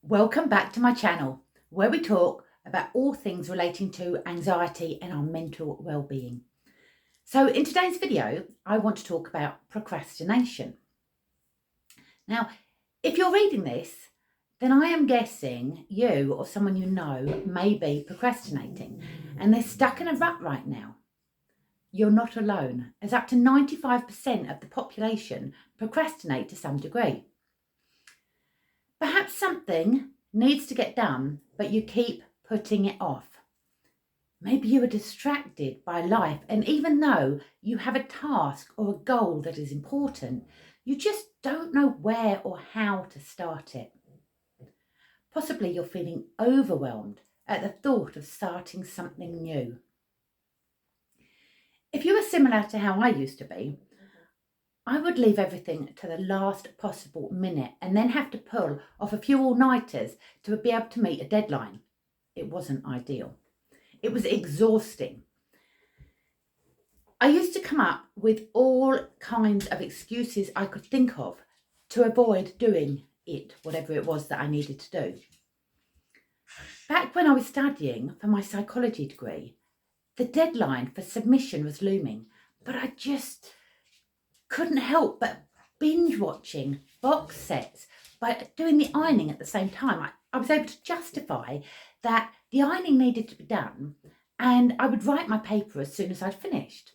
Welcome back to my channel, where we talk about all things relating to anxiety and our mental well-being. So in today's video, I want to talk about procrastination. Now, if you're reading this, then I am guessing you or someone you know may be procrastinating and they're stuck in a rut right now. You're not alone, as up to 95% of the population procrastinate to some degree. Perhaps something needs to get done, but you keep putting it off. Maybe you are distracted by life, and even though you have a task or a goal that is important, you just don't know where or how to start it. Possibly you're feeling overwhelmed at the thought of starting something new. If you are similar to how I used to be, I would leave everything to the last possible minute and then have to pull off a few all-nighters to be able to meet a deadline. It wasn't ideal. It was exhausting. I used to come up with all kinds of excuses I could think of to avoid doing it, whatever it was that I needed to do. Back when I was studying for my psychology degree, the deadline for submission was looming, but I just couldn't help but binge watching box sets by doing the ironing at the same time. I was able to justify that the ironing needed to be done and I would write my paper as soon as I'd finished.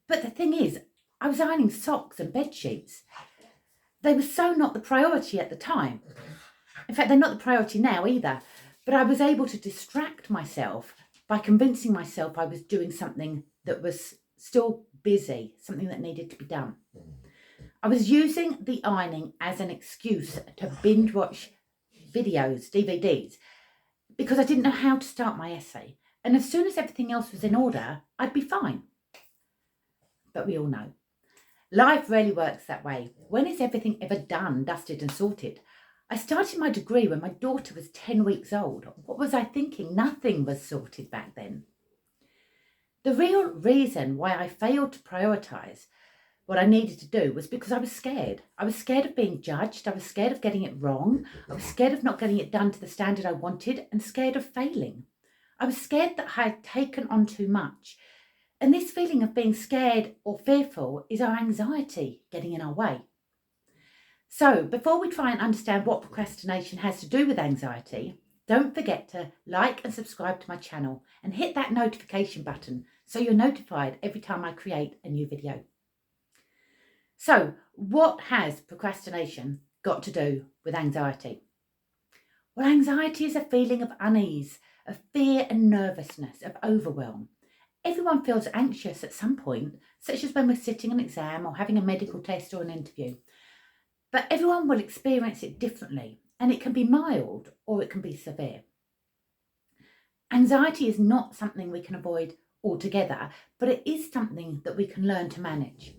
But the thing is, I was ironing socks and bed sheets. They were so not the priority at the time. In fact, they're not the priority now either. But I was able to distract myself by convincing myself I was doing something that was still busy, something that needed to be done. I was using the ironing as an excuse to binge watch videos, DVDs, because I didn't know how to start my essay. And as soon as everything else was in order, I'd be fine. But we all know, life rarely works that way. When is everything ever done, dusted and sorted? I started my degree when my daughter was 10 weeks old. What was I thinking? Nothing was sorted back then. The real reason why I failed to prioritise what I needed to do was because I was scared. I was scared of being judged. I was scared of getting it wrong. I was scared of not getting it done to the standard I wanted and scared of failing. I was scared that I had taken on too much. And this feeling of being scared or fearful is our anxiety getting in our way. So before we try and understand what procrastination has to do with anxiety, don't forget to like and subscribe to my channel and hit that notification button so you're notified every time I create a new video. So what has procrastination got to do with anxiety? Well, anxiety is a feeling of unease, of fear and nervousness, of overwhelm. Everyone feels anxious at some point, such as when we're sitting an exam or having a medical test or an interview. But everyone will experience it differently, and it can be mild or it can be severe. Anxiety is not something we can avoid altogether, but it is something that we can learn to manage.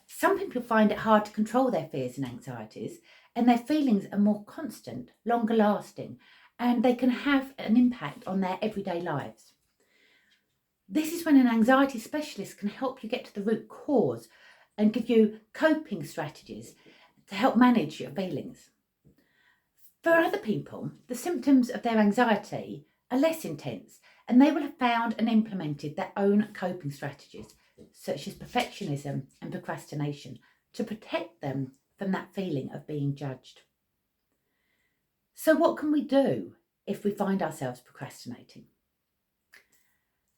Some people find it hard to control their fears and anxieties, and their feelings are more constant, longer lasting, and they can have an impact on their everyday lives. This is when an anxiety specialist can help you get to the root cause and give you coping strategies to help manage your feelings. For other people, the symptoms of their anxiety are less intense and they will have found and implemented their own coping strategies, such as perfectionism and procrastination, to protect them from that feeling of being judged. So what can we do if we find ourselves procrastinating?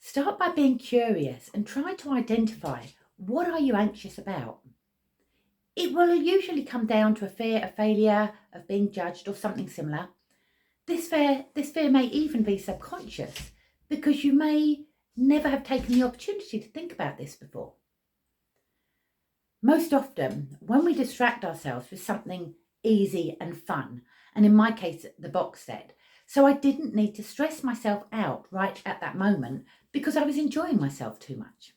Start by being curious and try to identify, what are you anxious about? It will usually come down to a fear of failure, of being judged or something similar. This fear may even be subconscious because you may never have taken the opportunity to think about this before. Most often, when we distract ourselves with something easy and fun, and in my case, the box set, so I didn't need to stress myself out right at that moment because I was enjoying myself too much.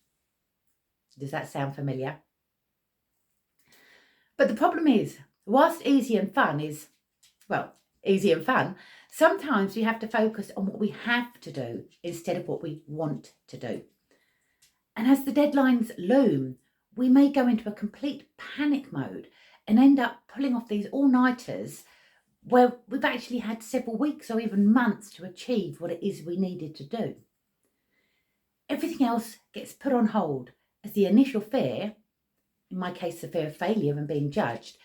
Does that sound familiar? But the problem is, whilst easy and fun is, well, easy and fun, sometimes we have to focus on what we have to do instead of what we want to do. And as the deadlines loom, we may go into a complete panic mode and end up pulling off these all-nighters where we've actually had several weeks or even months to achieve what it is we needed to do. Everything else gets put on hold as the initial fear, in my case the fear of failure and being judged,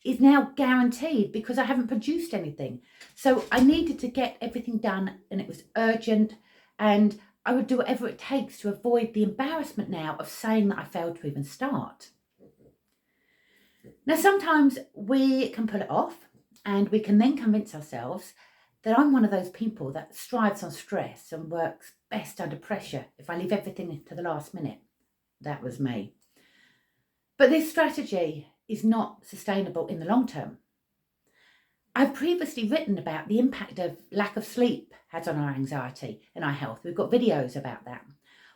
is now guaranteed because I haven't produced anything. So I needed to get everything done and it was urgent, and I would do whatever it takes to avoid the embarrassment now of saying that I failed to even start. Now, sometimes we can pull it off and we can then convince ourselves that I'm one of those people that thrives on stress and works best under pressure if I leave everything to the last minute. That was me. But this strategy is not sustainable in the long term. I've previously written about the impact of lack of sleep has on our anxiety and our health. We've got videos about that.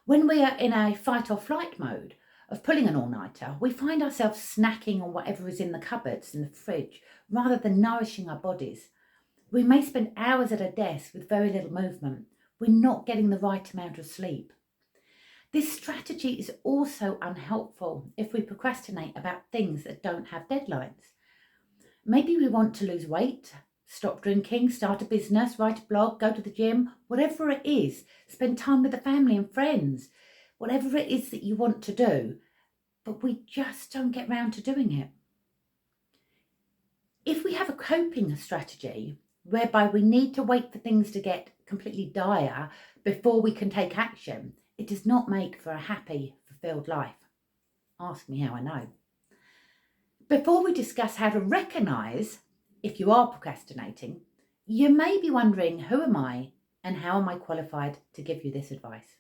When we are in a fight or flight mode of pulling an all-nighter, we find ourselves snacking on whatever is in the cupboards and the fridge rather than nourishing our bodies. We may spend hours at a desk with very little movement. We're not getting the right amount of sleep. This strategy is also unhelpful if we procrastinate about things that don't have deadlines. Maybe we want to lose weight, stop drinking, start a business, write a blog, go to the gym, whatever it is, spend time with the family and friends, whatever it is that you want to do, but we just don't get round to doing it. If we have a coping strategy whereby we need to wait for things to get completely dire before we can take action, it does not make for a happy, fulfilled life. Ask me how I know. Before we discuss how to recognise if you are procrastinating, you may be wondering, who am I and how am I qualified to give you this advice?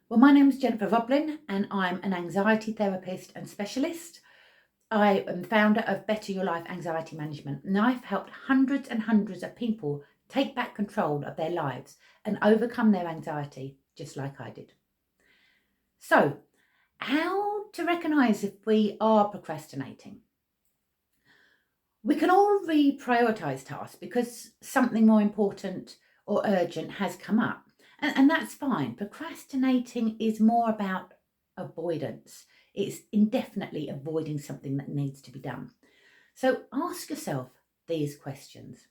Well, my name is Jennifer Roblin and I'm an anxiety therapist and specialist. I am founder of Better Your Life Anxiety Management, and I've helped hundreds and hundreds of people take back control of their lives and overcome their anxiety, just like I did. So, how to recognise if we are procrastinating? We can all reprioritise tasks because something more important or urgent has come up, and that's fine. Procrastinating is more about avoidance. It's indefinitely avoiding something that needs to be done. So ask yourself these questions.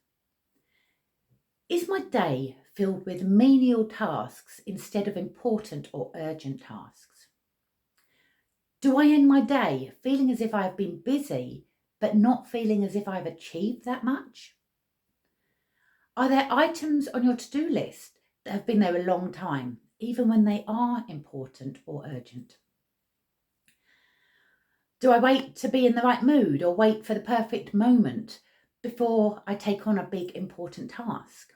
Is my day filled with menial tasks instead of important or urgent tasks? Do I end my day feeling as if I have been busy, but not feeling as if I've achieved that much? Are there items on your to-do list that have been there a long time, even when they are important or urgent? Do I wait to be in the right mood or wait for the perfect moment before I take on a big important task?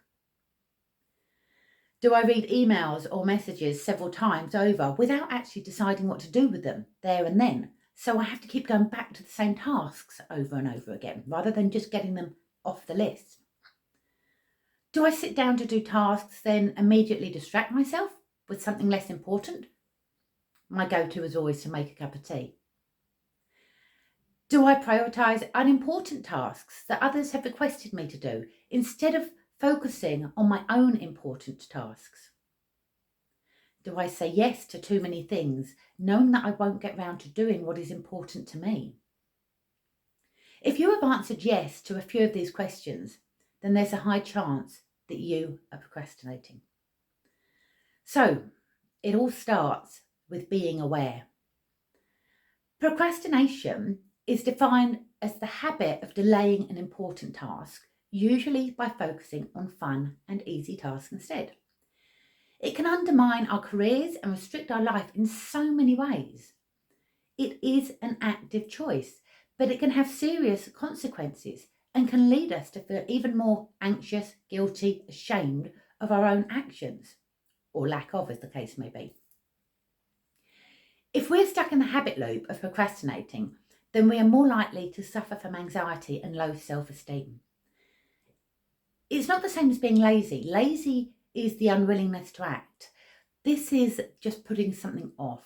Do I read emails or messages several times over without actually deciding what to do with them there and then? So I have to keep going back to the same tasks over and over again rather than just getting them off the list. Do I sit down to do tasks, then immediately distract myself with something less important? My go-to is always to make a cup of tea. Do I prioritise unimportant tasks that others have requested me to do instead of focusing on my own important tasks? Do I say yes to too many things, knowing that I won't get round to doing what is important to me? If you have answered yes to a few of these questions, then there's a high chance that you are procrastinating. So, it all starts with being aware. Procrastination is defined as the habit of delaying an important task, usually by focusing on fun and easy tasks instead. It can undermine our careers and restrict our life in so many ways. It is an active choice, but it can have serious consequences and can lead us to feel even more anxious, guilty, ashamed of our own actions, or lack of, as the case may be. If we're stuck in the habit loop of procrastinating, then we are more likely to suffer from anxiety and low self-esteem. It's not the same as being lazy. Lazy is the unwillingness to act. This is just putting something off.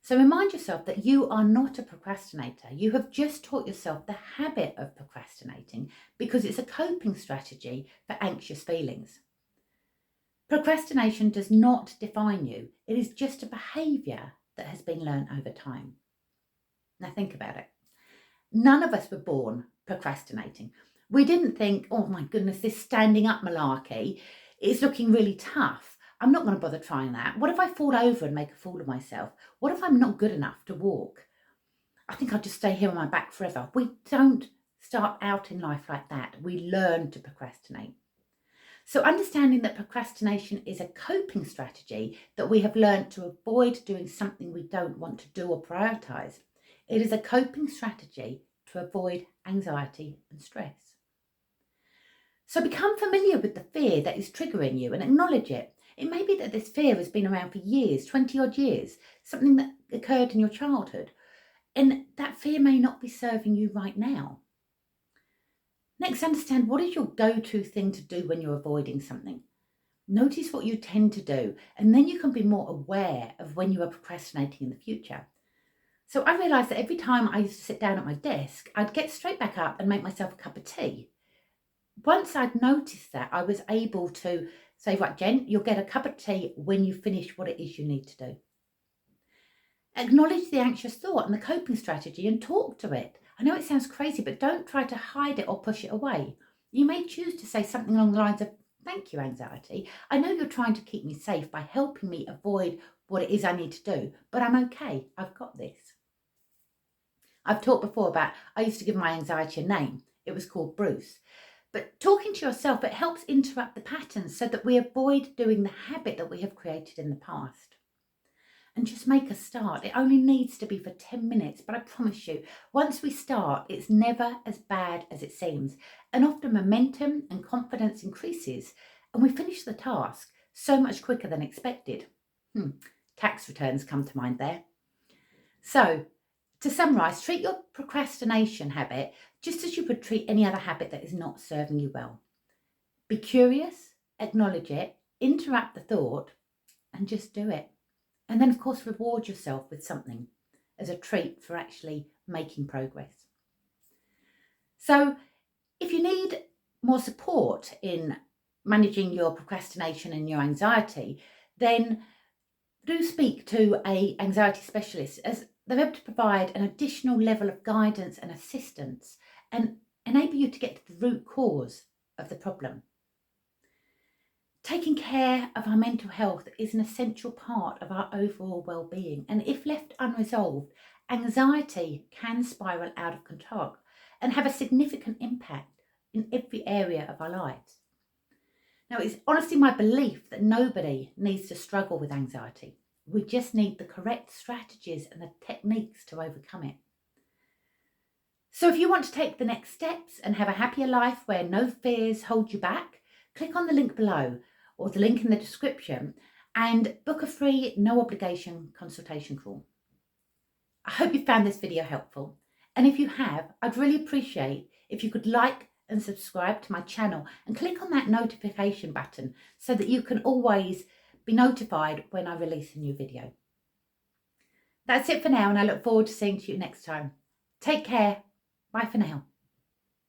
So remind yourself that you are not a procrastinator. You have just taught yourself the habit of procrastinating because it's a coping strategy for anxious feelings. Procrastination does not define you. It is just a behaviour that has been learned over time. Now think about it. None of us were born procrastinating. We didn't think, oh my goodness, this standing up malarkey is looking really tough. I'm not going to bother trying that. What if I fall over and make a fool of myself? What if I'm not good enough to walk? I think I'll just stay here on my back forever. We don't start out in life like that. We learn to procrastinate. So understanding that procrastination is a coping strategy that we have learned to avoid doing something we don't want to do or prioritise. It is a coping strategy to avoid anxiety and stress. So become familiar with the fear that is triggering you and acknowledge it. It may be that this fear has been around for years, 20 odd years, something that occurred in your childhood, and that fear may not be serving you right now. Next, understand what is your go-to thing to do when you're avoiding something. Notice what you tend to do, and then you can be more aware of when you are procrastinating in the future. So I realised that every time I used to sit down at my desk, I'd get straight back up and make myself a cup of tea. Once I'd noticed that, I was able to say, right, Jen, you'll get a cup of tea when you finish what it is you need to do. Acknowledge the anxious thought and the coping strategy and talk to it. I know it sounds crazy, but don't try to hide it or push it away. You may choose to say something along the lines of, thank you, anxiety. I know you're trying to keep me safe by helping me avoid what it is I need to do, but I'm okay. I've got this. I've talked before about, I used to give my anxiety a name. It was called Bruce. But talking to yourself, it helps interrupt the patterns so that we avoid doing the habit that we have created in the past. And just make a start. It only needs to be for 10 minutes, but I promise you, once we start, it's never as bad as it seems. And often momentum and confidence increases, and we finish the task so much quicker than expected. Tax returns come to mind there. So, to summarise, treat your procrastination habit just as you would treat any other habit that is not serving you well. Be curious, acknowledge it, interrupt the thought, and just do it. And then, of course, reward yourself with something as a treat for actually making progress. So if you need more support in managing your procrastination and your anxiety, then do speak to an anxiety specialist, as they're able to provide an additional level of guidance and assistance and enable you to get to the root cause of the problem. Taking care of our mental health is an essential part of our overall well-being, and if left unresolved, anxiety can spiral out of control and have a significant impact in every area of our lives. Now, it's honestly my belief that nobody needs to struggle with anxiety. We just need the correct strategies and the techniques to overcome it. So if you want to take the next steps and have a happier life where no fears hold you back, click on the link below or the link in the description and book a free, no obligation consultation call. I hope you found this video helpful. And if you have, I'd really appreciate if you could like and subscribe to my channel and click on that notification button so that you can always be notified when I release a new video. That's it for now, and I look forward to seeing you next time. Take care. Bye for now.